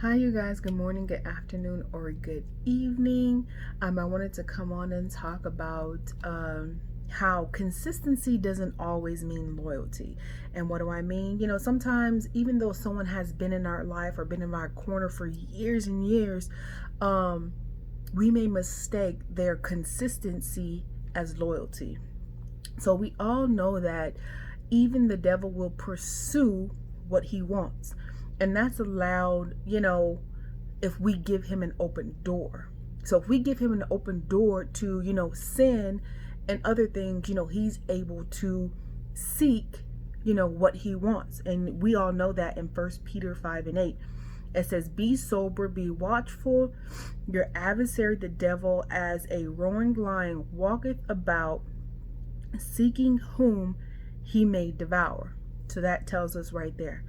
Hi, you guys. Good morning, good afternoon, or good evening. I wanted to come on and talk about how consistency doesn't always mean loyalty. And what do I mean? Sometimes even though someone has been in our life or been in our corner for years and years, um, we may mistake their consistency as loyalty. So we all know that even the devil will pursue what he wants. And that's allowed, if we give him an open door. So if we give him an open door to, sin and other things, he's able to seek, what he wants. And we all know that in 1 Peter 5:8. It says, "Be sober, be watchful. Your adversary, the devil, as a roaring lion, walketh about, seeking whom he may devour." So that tells us right there.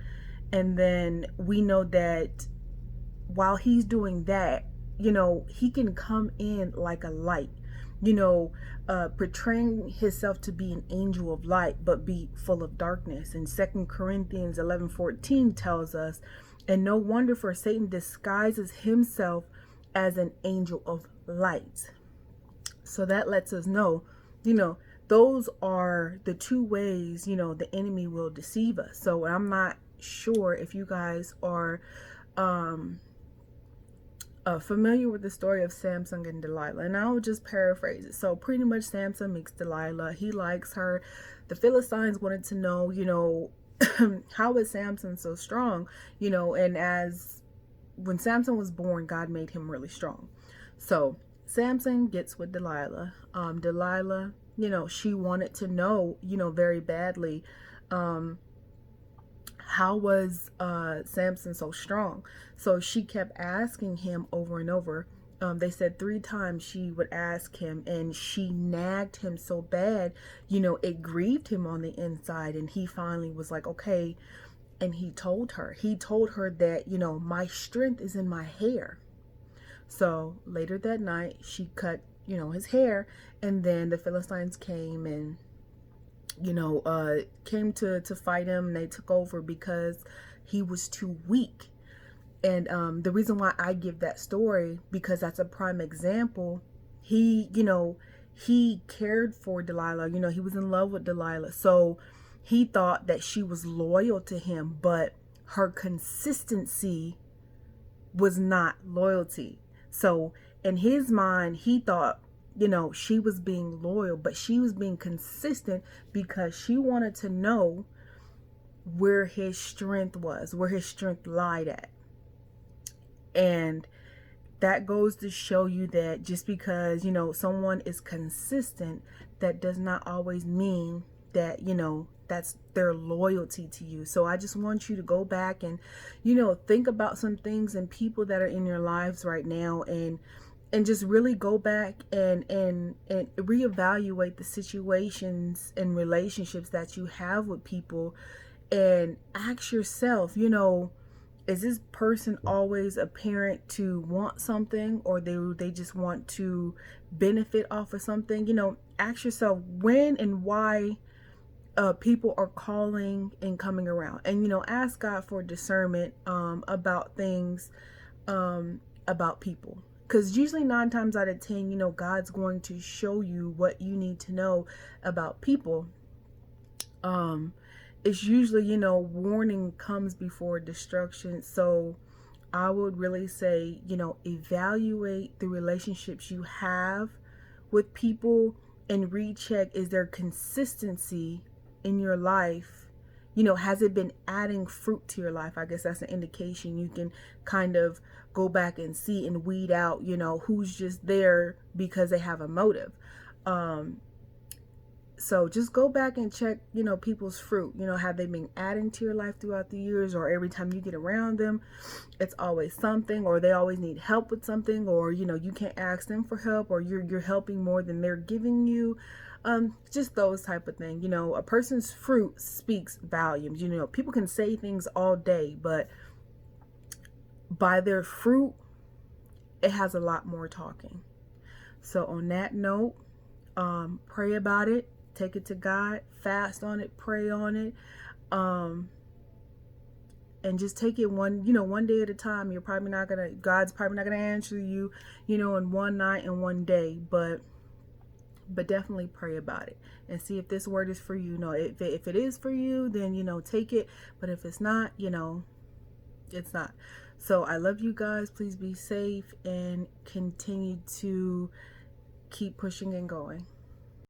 And then we know that while he's doing that, he can come in like a light, portraying himself to be an angel of light, but be full of darkness. And 2 Corinthians 11:14 tells us, "And no wonder, for Satan disguises himself as an angel of light." So that lets us know, those are the two ways, the enemy will deceive us. So I'm not sure if you guys are familiar with the story of Samson and Delilah, and I'll just paraphrase it. So pretty much Samson meets Delilah. He likes her. The Philistines wanted to know, how is Samson so strong? And when Samson was born, God made him really strong. So Samson gets with Delilah. Delilah, she wanted to know, very badly, how was Samson so strong? So she kept asking him over and over. They said 3 times she would ask him, and she nagged him so bad, it grieved him on the inside. And he finally was like, okay. And he told her that, my strength is in my hair. So later that night, she cut, his hair. And then the Philistines came and came to fight him. And they took over because he was too weak. And the reason why I give that story, because that's a prime example. He cared for Delilah. He was in love with Delilah. So he thought that she was loyal to him, but her consistency was not loyalty. So in his mind, he thought, she was being loyal, but she was being consistent because she wanted to know where his strength was, where his strength lied at. And that goes to show you that just because, someone is consistent, that does not always mean that, that's their loyalty to you. So I just want you to go back and, think about some things and people that are in your lives right now, and just really go back and reevaluate the situations and relationships that you have with people, and ask yourself, is this person always apparent to want something, or they just want to benefit off of something? Ask yourself when and why people are calling and coming around, and ask God for discernment about things, about people, because usually 9 times out of 10, God's going to show you what you need to know about people. It's usually, warning comes before destruction. So I would really say, evaluate the relationships you have with people and recheck, is there consistency in your life? Has it been adding fruit to your life? I guess that's an indication. You can kind of go back and see and weed out, who's just there because they have a motive. So just go back and check, people's fruit. Have they been adding to your life throughout the years, or every time you get around them, it's always something, or they always need help with something, or, you can't ask them for help, or you're helping more than they're giving you. Just those type of things. A person's fruit speaks volumes. People can say things all day, but by their fruit, it has a lot more talking. So on that note, pray about it. Take it to God, fast on it, pray on it, and just take it one day at a time. God's probably not gonna answer you, in one night and one day, but definitely pray about it and see if this word is for you. If it is for you, then take it. But if it's not, it's not. So I love you guys. Please be safe and continue to keep pushing and going.